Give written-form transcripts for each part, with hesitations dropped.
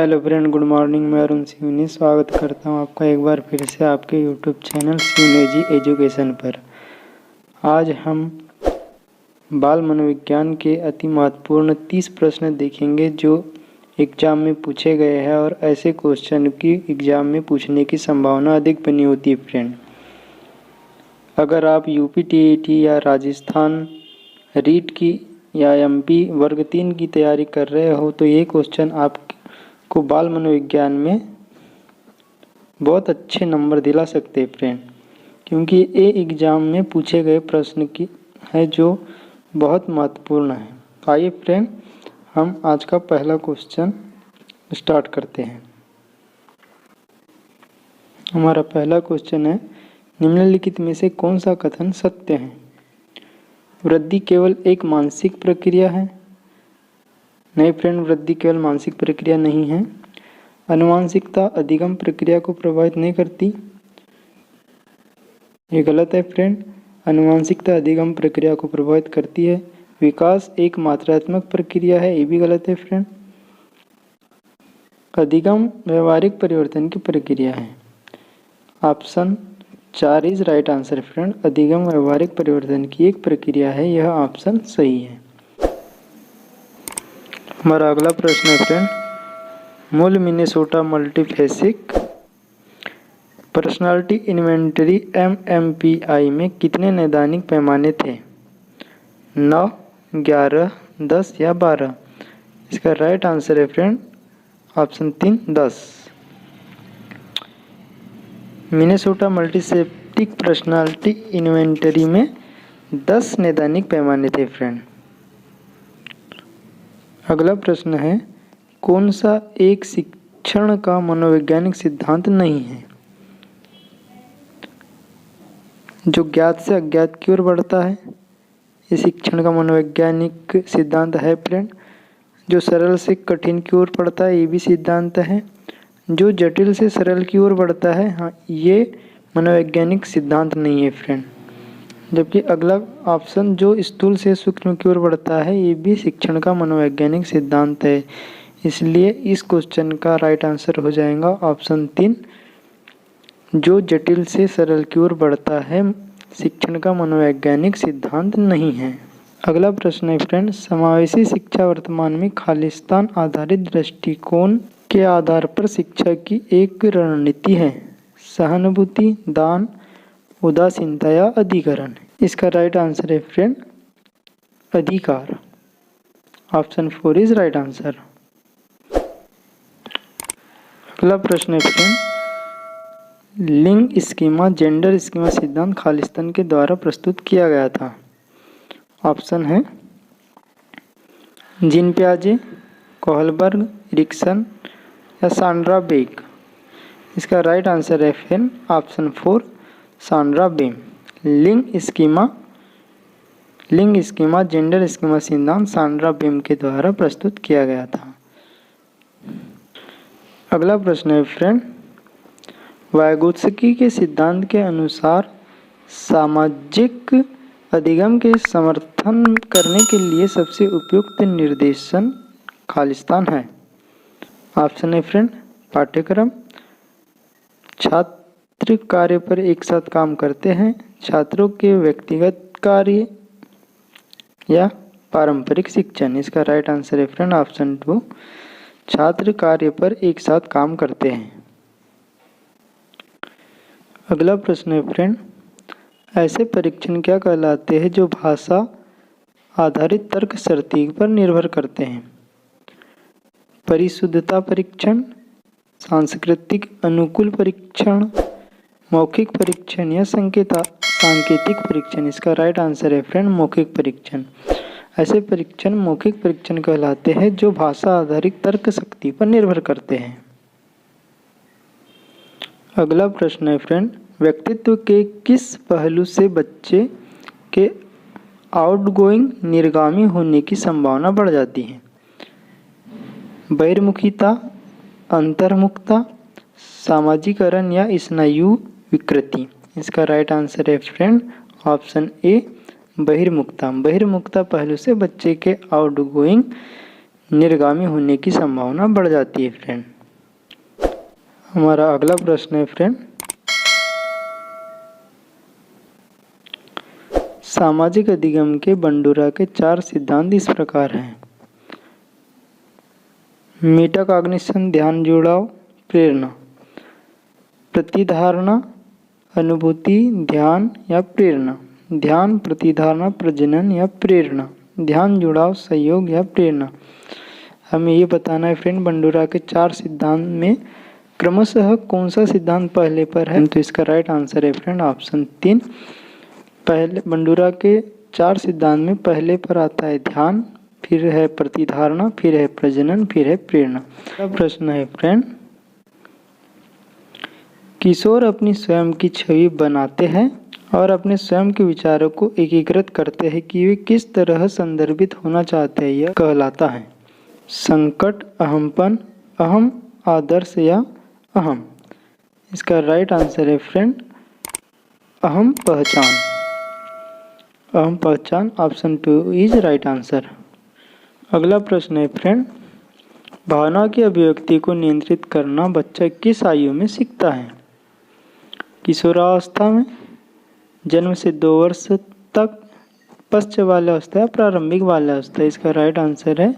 Hello friend, good morning. मैं अरुण सिवनी स्वागत करता हूं आपका एक बार फिर से आपके यूट्यूब चैनल सिवनेजी एजुकेशन पर। आज हम बाल मनोविज्ञान के अति महत्वपूर्ण 30 प्रश्न देखेंगे जो एग्ज़ाम में पूछे गए हैं और ऐसे क्वेश्चन की एग्ज़ाम में पूछने की संभावना अधिक बनी होती है फ्रेंड। अगर आप यूपी टीईटी या राजस्थान रीट की या एमपी वर्ग 3 की तैयारी कर रहे हो तो ये क्वेश्चन आपको बाल मनोविज्ञान में बहुत अच्छे नंबर दिला सकते हैं फ्रेंड, क्योंकि ये एग्ज़ाम में पूछे गए प्रश्न की है जो बहुत महत्वपूर्ण है। आइए फ्रेंड, हम आज का पहला क्वेश्चन स्टार्ट करते हैं। हमारा पहला क्वेश्चन है, निम्नलिखित में से कौन सा कथन सत्य है? वृद्धि केवल एक मानसिक प्रक्रिया है। नहीं फ्रेंड, वृद्धि केवल मानसिक प्रक्रिया नहीं है। आनुवांशिकता अधिगम प्रक्रिया को प्रभावित नहीं करती। ये गलत है फ्रेंड, आनुवांशिकता अधिगम प्रक्रिया को प्रभावित करती है। विकास एक मात्रात्मक प्रक्रिया है, ये भी गलत है फ्रेंड। अधिगम व्यवहारिक परिवर्तन की प्रक्रिया है। Option 4 is right answer friend. अधिगम व्यवहारिक परिवर्तन की एक प्रक्रिया है, यह ऑप्शन सही है। हमारा अगला प्रश्न है फ्रेंड, मूल मिनेसोटा मल्टीफेसिक पर्सनालिटी इन्वेंटरी MMPI में कितने नैदानिक पैमाने थे? 9, 11, 10 या 12? इसका राइट आंसर है friend option 3, 10। Minnesota multiphasic personality inventory में 10 नैदानिक पैमाने थे फ्रेंड। अगला प्रश्न है, कौन सा एक शिक्षण का मनोवैज्ञानिक सिद्धांत नहीं है जो ज्ञात से अज्ञात की ओर बढ़ता है? ये शिक्षण का मनोवैज्ञानिक सिद्धांत है फ्रेंड। जो सरल से कठिन की ओर बढ़ता है, ये भी सिद्धांत है। जो जटिल से सरल की ओर बढ़ता है, हाँ, ये मनोवैज्ञानिक सिद्धांत नहीं है फ्रेंड। जबकि अगला ऑप्शन जो स्थूल से सूक्ष्म की ओर बढ़ता है, ये भी शिक्षण का मनोवैज्ञानिक सिद्धांत है। इसलिए इस क्वेश्चन का राइट आंसर हो जाएगा ऑप्शन 3, जो जटिल से सरल की ओर बढ़ता है, शिक्षण का मनोवैज्ञानिक सिद्धांत नहीं है। अगला प्रश्न है फ्रेंड, समावेशी शिक्षा वर्तमान में खालिस्तान आधारित दृष्टिकोण के आधार पर शिक्षा की एक रणनीति है। सहानुभूति, दान, उदासीनता या अधिकरण? इसका राइट आंसर है फ्रेंड अधिकार। Option 4 is right answer. अगला प्रश्न है फ्रेंड, लिंग स्कीमा जेंडर स्कीमा सिद्धांत खालिस्तान के द्वारा प्रस्तुत किया गया था। ऑप्शन है जीन पियाजे, कोहलबर्ग, एरिक्सन या सांड्रा बेक? इसका राइट आंसर है फ्रेंड ऑप्शन 4, सांड्रा बेम। लिंग स्कीमा जेंडर स्कीमा सिद्धांत सांड्रा बेम के द्वारा प्रस्तुत किया गया था। अगला प्रश्न है फ्रेंड, वाइगोत्स्की के सिद्धांत के अनुसार सामाजिक अधिगम के समर्थन करने के लिए सबसे उपयुक्त निर्देशन खालिस्तान है। ऑप्शन है फ्रेंड पाठ्यक्रम, छात्र कार्य पर एक साथ काम करते हैं, छात्रों के व्यक्तिगत कार्य या पारंपरिक शिक्षण? इसका राइट आंसर है फ्रेंड ऑप्शन 2, छात्र कार्य पर एक साथ काम करते हैं। अगला प्रश्न है फ्रेंड, ऐसे परीक्षण क्या कहलाते हैं जो भाषा आधारित तर्क तरतीब पर निर्भर करते हैं? परिशुद्धता परीक्षण, सांस्कृतिक अनुकूल परीक्षण, मौखिक परीक्षण या सांकेतिक परीक्षण? इसका राइट आंसर है फ्रेंड मौखिक परीक्षण। ऐसे परीक्षण मौखिक परीक्षण कहलाते हैं जो भाषा आधारित तर्क शक्ति पर निर्भर करते हैं। अगला प्रश्न है फ्रेंड, व्यक्तित्व के किस पहलू से बच्चे के आउटगोइंग निर्गामी होने की संभावना बढ़ जाती है? बहिर्मुखिता, अंतर्मुखता, सामाजिकरण या स्नायु विकृति? इसका राइट आंसर है फ्रेंड ऑप्शन ए, बहिर्मुखता। बहिर्मुखता पहलू से बच्चे के आउटगोइंग निर्गामी होने की संभावना बढ़ जाती है फ्रेंड। हमारा अगला प्रश्न है फ्रेंड, सामाजिक अधिगम के बंडूरा के 4 सिद्धांत इस प्रकार हैं। मेटाकॉग्निशन ध्यान जुड़ाव प्रेरणा, प्रतिधारणा अनुभूति ध्यान या प्रेरणा, ध्यान प्रतिधारणा प्रजनन या प्रेरणा, ध्यान जुड़ाव सहयोग या प्रेरणा। हमें ये बताना है फ्रेंड बंडूरा के 4 सिद्धांत में क्रमशः कौन सा सिद्धांत पहले पर है। तो इसका राइट आंसर है फ्रेंड ऑप्शन 3। पहले बंडूरा के 4 सिद्धांत में पहले पर आता है ध्यान, फिर है प्रतिधारणा, फिर है प्रजनन, फिर है प्रेरणा। अगला प्रश्न है फ्रेंड, किशोर अपनी स्वयं की छवि बनाते हैं और अपने स्वयं के विचारों को एकीकृत करते हैं कि वे किस तरह संदर्भित होना चाहते हैं। यह कहलाता है संकट, अहमपन, अहम, आदर्श या अहम। इसका राइट आंसर है फ्रेंड अहम पहचान। अहम पहचान ऑप्शन 2 इज राइट आंसर। अगला प्रश्न है फ्रेंड, भावना की अभिव्यक्ति को नियंत्रित करना बच्चा किस आयु में सीखता है। किशोरावस्था में, जन्म से 2 वर्ष तक, पश्च बाल्यावस्था या प्रारंभिक बाल्यावस्था। इसका राइट आंसर है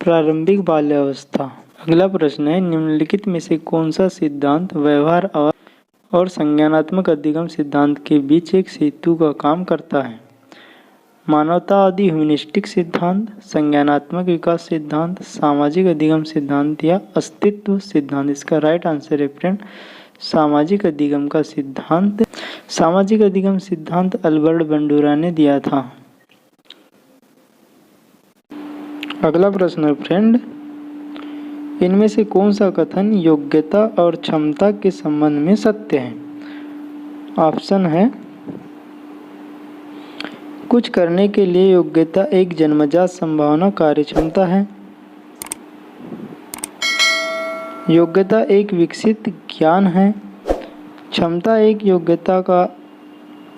प्रारंभिक बाल्यावस्था। अगला प्रश्न है, निम्नलिखित में से कौन सा सिद्धांत व्यवहार और संज्ञानात्मक अधिगम सिद्धांत के बीच एक सेतु का काम करता है। मानवतावादी ह्यूमनिस्टिक सिद्धांत, संज्ञानात्मक विकास सिद्धांत, सामाजिक अधिगम सिद्धांत या अस्तित्व सिद्धांत। इसका राइट आंसर है फ्रेंड सामाजिक अधिगम का सिद्धांत। सामाजिक अधिगम सिद्धांत अल्बर्ट बंडूरा ने दिया था। अगला प्रश्न है फ्रेंड, इनमें से कौन सा कथन योग्यता और क्षमता के संबंध में सत्य है। ऑप्शन है, कुछ करने के लिए योग्यता एक जन्मजात संभावना कार्यक्षमता है। योग्यता एक विकसित ज्ञान है। क्षमता एक योग्यता का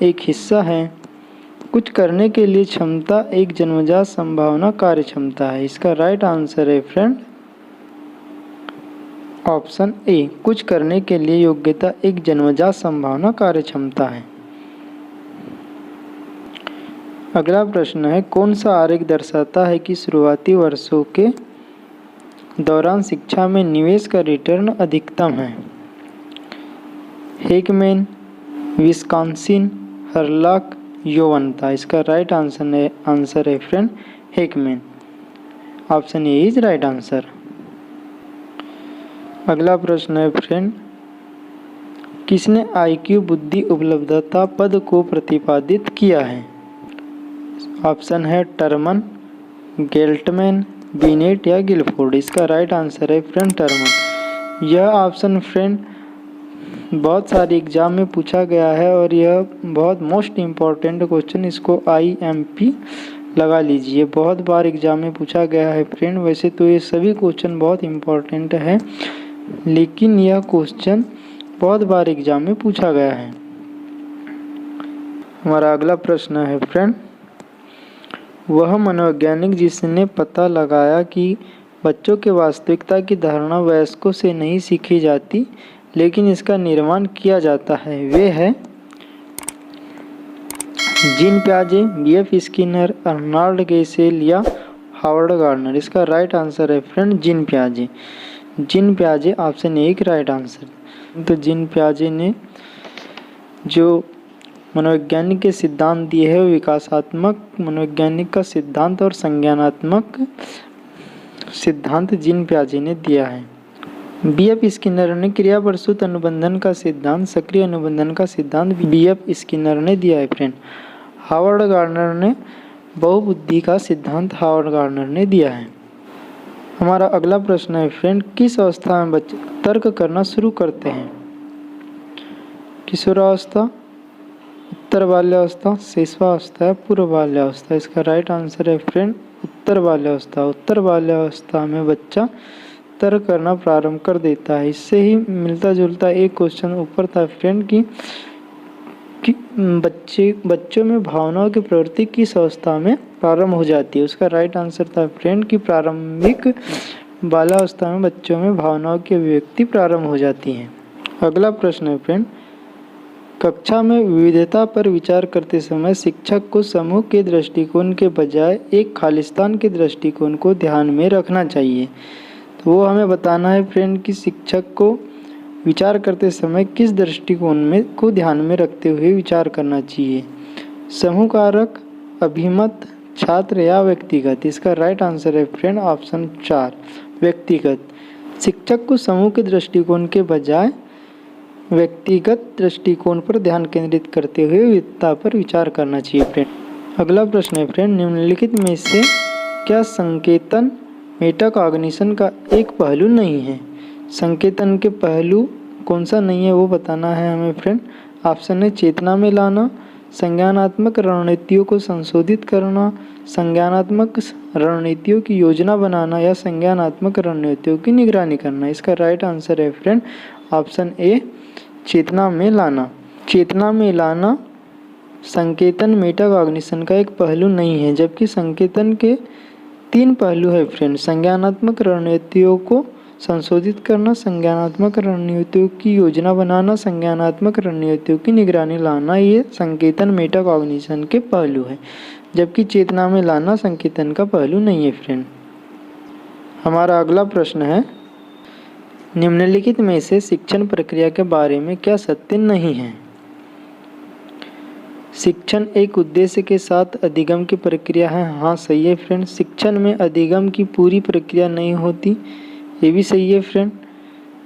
एक हिस्सा है। कुछ करने के लिए क्षमता एक जन्मजात संभावना कार्यक्षमता है। इसका राइट आंसर है फ्रेंड ऑप्शन ए, कुछ करने के लिए योग्यता एक जन्मजात संभावना कार्यक्षमता है। अगला प्रश्न है, कौन सा आरेख दर्शाता है कि शुरुआती वर्षों के दौरान शिक्षा में निवेश का रिटर्न अधिकतम है। हेकमैन, विस्कॉन्सिन, हर्लॉक, योवंता। इसका राइट आंसर है friend Heckman. Option A is right answer. अगला प्रश्न है फ्रेंड, किसने आईक्यू बुद्धि उपलब्धता पद को प्रतिपादित किया है। ऑप्शन है टर्मन, गेल्टमैन, बिनेट या गिलफोर्ड। इसका राइट आंसर है फ्रेंड टर्मन। यह ऑप्शन फ्रेंड बहुत सारे एग्जाम में पूछा गया है और यह बहुत मोस्ट इम्पॉर्टेंट क्वेश्चन, इसको IMP लगा लीजिए। बहुत बार एग्जाम में पूछा गया है फ्रेंड। वैसे तो ये सभी क्वेश्चन बहुत इम्पॉर्टेंट है, लेकिन यह क्वेश्चन बहुत बार एग्जाम में पूछा गया है। हमारा अगला प्रश्न है फ्रेंड, वह मनोवैज्ञानिक जिसने पता लगाया कि बच्चों के वास्तविकता की धारणा वयस्कों से नहीं सीखी जाती लेकिन इसका निर्माण किया जाता है, वे है जीन पियाजे, BF स्किनर, अर्नाल्ड गेसेल या हावर्ड गार्डनर। इसका राइट आंसर है फ्रेंड जीन पियाजे। जीन पियाजे ऑप्शन ए का राइट आंसर। तो जीन पियाजे ने जो मनोवैज्ञानिक के सिद्धांत दिए है, विकासात्मक मनोवैज्ञानिक का सिद्धांत और संज्ञानात्मक सिद्धांत जीन पियाजे ने दिया है। BF स्किनर ने क्रिया प्रसूत अनुबंधन का सिद्धांत, सक्रिय अनुबंधन का सिद्धांत BF स्किनर ने दिया है फ्रेंड। हावर्ड गार्डनर ने बहुबुद्धि का सिद्धांत हावर्ड गार्डनर ने दिया है। हमारा अगला प्रश्न है फ्रेंड, किस अवस्था में बच्चे तर्क करना शुरू करते हैं। किशोरावस्था, उत्तर बाल्यावस्था, शिशुअवस्था या पूर्व बाल्यावस्था। इसका राइट आंसर है फ्रेंड उत्तर बाल्यावस्था। उत्तर बाल्यावस्था में बच्चा तर्क करना प्रारंभ कर देता है। इससे ही मिलता जुलता एक क्वेश्चन ऊपर था फ्रेंड कि बच्चों में भावनाओं की प्रवृत्ति किस अवस्था में प्रारंभ हो जाती है। उसका राइट आंसर था फ्रेंड कि प्रारंभिक बाल्यावस्था में बच्चों में भावनाओं की अभिव्यक्ति प्रारंभ हो जाती है। अगला प्रश्न है फ्रेंड, कक्षा में विविधता पर विचार करते समय शिक्षक को समूह के दृष्टिकोण के बजाय एक खालिस्तान के दृष्टिकोण को ध्यान में रखना चाहिए। तो वो हमें बताना है फ्रेंड कि शिक्षक को विचार करते समय किस दृष्टिकोण में को ध्यान में रखते हुए विचार करना चाहिए। समूह कारक, अभिमत, छात्र या व्यक्तिगत। इसका राइट आंसर है फ्रेंड ऑप्शन 4 व्यक्तिगत। शिक्षक को समूह के दृष्टिकोण के बजाय व्यक्तिगत दृष्टिकोण पर ध्यान केंद्रित करते हुए विविधता पर विचार करना चाहिए फ्रेंड। अगला प्रश्न है फ्रेंड, निम्नलिखित में से क्या संकेतन मेटाकॉग्निशन का एक पहलू नहीं है? संकेतन के पहलू कौन सा नहीं है वो बताना है हमें फ्रेंड। ऑप्शन है चेतना में लाना, संज्ञानात्मक रणनीतियों को संशोधित करना, संज्ञानात्मक रणनीतियों की योजना बनाना या संज्ञानात्मक रणनीतियों की निगरानी करना। इसका राइट आंसर है फ्रेंड ऑप्शन ए चेतना में लाना। चेतना में लाना संकेतन मेटाकॉग्निशन का एक पहलू नहीं है, जबकि संकेतन के 3 पहलू है फ्रेंड। संज्ञानात्मक रणनीतियों को संशोधित करना, संज्ञानात्मक रणनीतियों की योजना बनाना, संज्ञानात्मक रणनीतियों की निगरानी लाना, ये संकेतन मेटाकॉग्निशन के पहलू है, जबकि चेतना में लाना संकेतन का पहलू नहीं है फ्रेंड। हमारा अगला प्रश्न है, निम्नलिखित में से शिक्षण प्रक्रिया के बारे में क्या सत्य नहीं है? शिक्षण एक उद्देश्य के साथ अधिगम की प्रक्रिया है। हाँ सही है फ्रेंड। शिक्षण में अधिगम की पूरी प्रक्रिया नहीं होती, ये भी सही है फ्रेंड।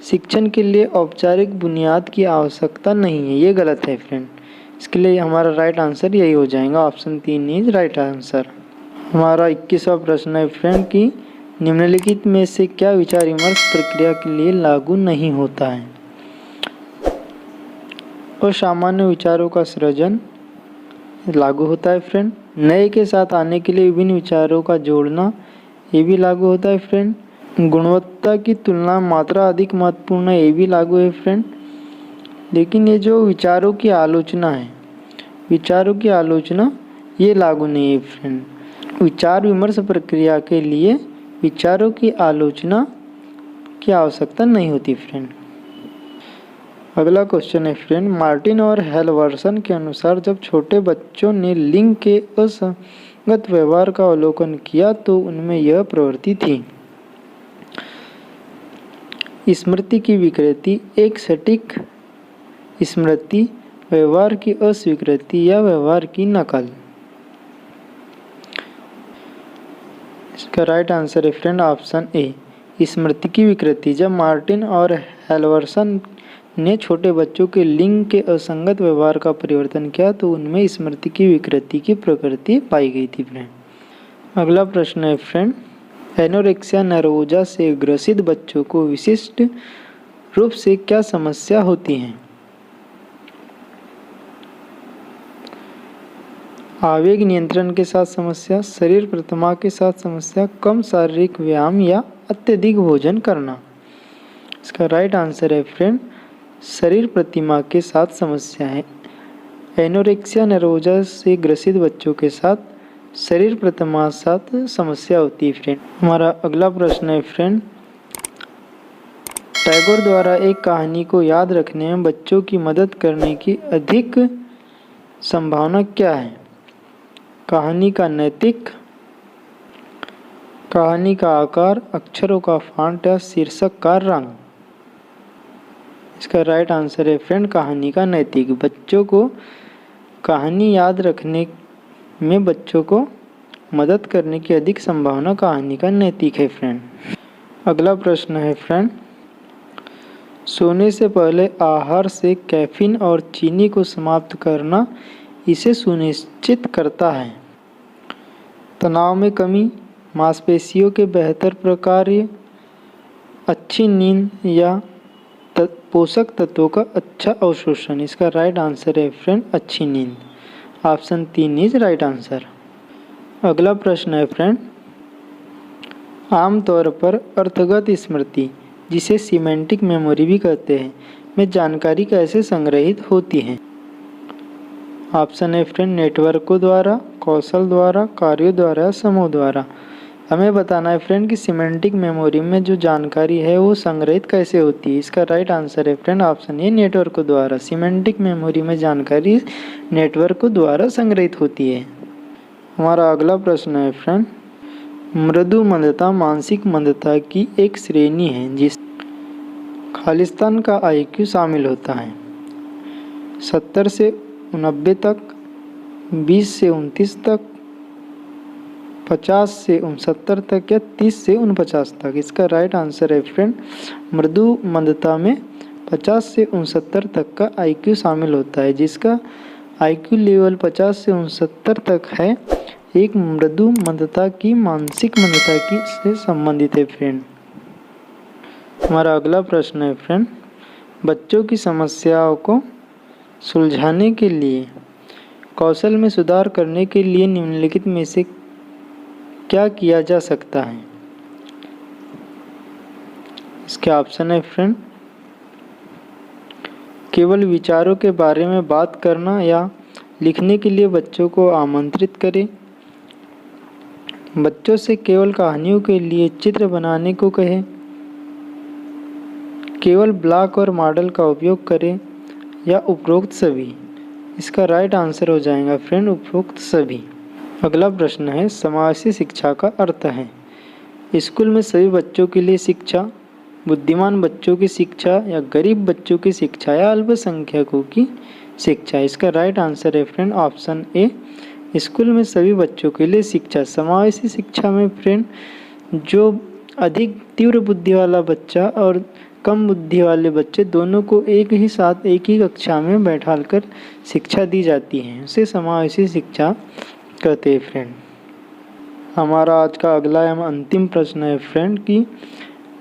शिक्षण के लिए औपचारिक बुनियाद की आवश्यकता नहीं है, ये गलत है फ्रेंड। इसके लिए हमारा राइट आंसर यही हो जाएगा, ऑप्शन 3 इज राइट आंसर। हमारा 21वां प्रश्न है फ्रेंड कि निम्नलिखित में से क्या विचार विमर्श प्रक्रिया के लिए लागू नहीं होता है? असामान्य विचारों का सृजन लागू होता है फ्रेंड। नए के साथ आने के लिए विभिन्न विचारों का जोड़ना, ये भी लागू होता है फ्रेंड। गुणवत्ता की तुलना मात्रा अधिक महत्वपूर्ण है, ये भी लागू है फ्रेंड। लेकिन ये जो विचारों की आलोचना है, विचारों की आलोचना ये लागू नहीं है फ्रेंड। विचार विमर्श प्रक्रिया के लिए विचारों की आलोचना की आवश्यकता नहीं होती फ्रेंड। अगला क्वेश्चन है फ्रेंड, मार्टिन और हेलवर्सन के अनुसार जब छोटे बच्चों ने लिंग के असंगत व्यवहार का अवलोकन किया तो उनमें यह प्रवृत्ति थी। स्मृति की विकृति, एक सटीक स्मृति, व्यवहार की अस्वीकृति या व्यवहार की नकल। इसका राइट आंसर है फ्रेंड ऑप्शन ए स्मृति की विकृति। जब मार्टिन और हेलवर्सन ने छोटे बच्चों के लिंग के असंगत व्यवहार का परिवर्तन किया तो उनमें स्मृति की विकृति की प्रकृति पाई गई थी फ्रेंड। अगला प्रश्न है फ्रेंड, एनोरेक्सिया नर्वोजा से ग्रसित बच्चों को विशिष्ट रूप से क्या समस्या होती है? आवेग नियंत्रण के साथ समस्या, शरीर प्रतिमा के साथ समस्या, कम शारीरिक व्यायाम या अत्यधिक भोजन करना। इसका राइट आंसर है फ्रेंड शरीर प्रतिमा के साथ समस्या है। एनोरेक्सिया नर्वोजा से ग्रसित बच्चों के साथ शरीर प्रतिमा साथ समस्या होती है फ्रेंड। हमारा अगला प्रश्न है फ्रेंड, टैगोर द्वारा एक कहानी को याद रखने में बच्चों की मदद करने की अधिक संभावना क्या है? कहानी का नैतिक, कहानी का आकार, अक्षरों का फॉन्ट या शीर्षक का रंग। इसका राइट आंसर है फ्रेंड कहानी का नैतिक। बच्चों को कहानी याद रखने में बच्चों को मदद करने की अधिक संभावना कहानी का नैतिक है फ्रेंड। अगला प्रश्न है फ्रेंड, सोने से पहले आहार से कैफीन और चीनी को समाप्त करना इसे सुनिश्चित करता है। तनाव में कमी, मांसपेशियों के बेहतर प्रकार्य, अच्छी नींद या पोषक तत्वों का अच्छा अवशोषण। इसका राइट आंसर है फ्रेंड अच्छी नींद। Option 3 is right answer. अगला प्रश्न है फ्रेंड, आमतौर पर अर्थगत स्मृति, जिसे सिमेंटिक मेमोरी भी कहते हैं, में जानकारी कैसे संग्रहित होती है? ऑप्शन है फ्रेंड नेटवर्कों द्वारा, कौशल द्वारा, कार्यों द्वारा, समूह द्वारा। हमें बताना है फ्रेंड कि सिमेंटिक मेमोरी में जो जानकारी है वो संग्रहित कैसे होती है। इसका राइट आंसर है फ्रेंड ऑप्शन ए, नेटवर्क द्वारा। सिमेंटिक मेमोरी में जानकारी नेटवर्क द्वारा संग्रहित होती है। हमारा अगला प्रश्न है फ्रेंड, मृदु मंदता मानसिक मंदता की एक श्रेणी है जिस खालिस्तान का IQ शामिल होता है। 70 से 90 तक, 20 से 29 तक, 50 से 69 तक या 30 से 49 तक। इसका राइट आंसर है फ्रेंड, मृदु मंदता में 50 से 69 तक का IQ शामिल होता है। जिसका IQ लेवल 50 से 69 तक है, एक मृदु मंदता की मानसिक मंदता की से संबंधित है फ्रेंड। हमारा अगला प्रश्न है फ्रेंड, बच्चों की समस्याओं को सुलझाने के लिए कौशल में सुधार करने के लिए निम्नलिखित में से क्या किया जा सकता है। इसके ऑप्शन है फ्रेंड, केवल विचारों के बारे में बात करना या लिखने के लिए बच्चों को आमंत्रित करें, बच्चों से केवल कहानियों के लिए चित्र बनाने को कहें, केवल ब्लॉक और मॉडल का उपयोग करें या उपरोक्त सभी। इसका राइट आंसर हो जाएगा फ्रेंड उपरोक्त सभी। अगला प्रश्न है, समावेशी शिक्षा का अर्थ है स्कूल में सभी बच्चों के लिए शिक्षा, बुद्धिमान बच्चों की शिक्षा या गरीब बच्चों की शिक्षा या अल्पसंख्यकों की शिक्षा। इसका राइट आंसर है फ्रेंड ऑप्शन ए, स्कूल में सभी बच्चों के लिए शिक्षा। समावेशी शिक्षा में फ्रेंड जो अधिक तीव्र बुद्धि वाला बच्चा और कम बुद्धि वाले बच्चे दोनों को एक ही साथ एक ही कक्षा में बैठाकर शिक्षा दी जाती है, उसे समावेशी शिक्षा कहते हैं फ्रेंड। हमारा आज का अगला एवं अंतिम प्रश्न है फ्रेंड कि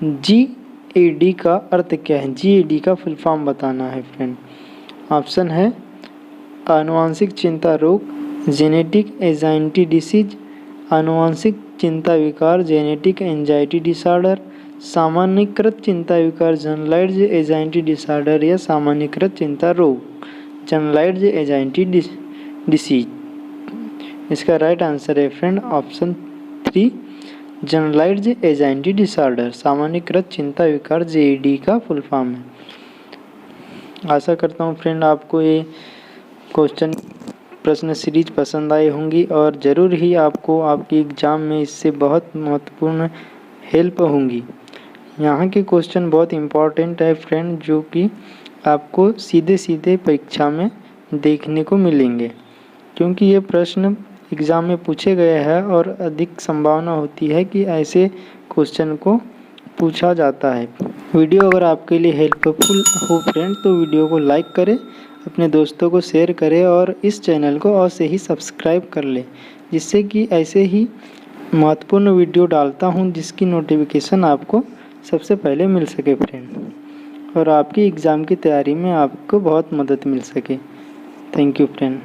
GAD का अर्थ क्या है। GAD का फुल फॉर्म बताना है फ्रेंड। ऑप्शन है आनुवांशिक चिंता रोग, जेनेटिक एंजाइटी डिसीज, आनुवांशिक चिंता विकार, जेनेटिक एंजाइटी डिसऑर्डर, सामान्यीकृत चिंता विकार, जनरलाइज्ड एंजाइटी डिसऑर्डर या सामान्यीकृत चिंता रोग, जनरलाइज्ड एंजाइटी डिसीज। इसका राइट आंसर है friend option 3, generalized anxiety disorder, सामान्यीकृत चिंता विकार GAD का फुल फॉर्म है। आशा करता हूँ फ्रेंड आपको ये प्रश्न सीरीज पसंद आई होंगी और ज़रूर ही आपको आपकी एग्ज़ाम में इससे बहुत महत्वपूर्ण हेल्प होंगी। यहाँ के क्वेश्चन बहुत इम्पॉर्टेंट है फ्रेंड, जो कि आपको सीधे सीधे परीक्षा में देखने को मिलेंगे, क्योंकि ये प्रश्न एग्ज़ाम में पूछे गए हैं और अधिक संभावना होती है कि ऐसे क्वेश्चन को पूछा जाता है। वीडियो अगर आपके लिए हेल्पफुल हो फ्रेंड तो वीडियो को लाइक करें, अपने दोस्तों को शेयर करें और इस चैनल को अवश्य ही सब्सक्राइब कर लें, जिससे कि ऐसे ही महत्वपूर्ण वीडियो डालता हूं जिसकी नोटिफिकेशन आपको सबसे पहले मिल सके फ्रेंड और आपकी एग्ज़ाम की तैयारी में आपको बहुत मदद मिल सके। Thank you friend.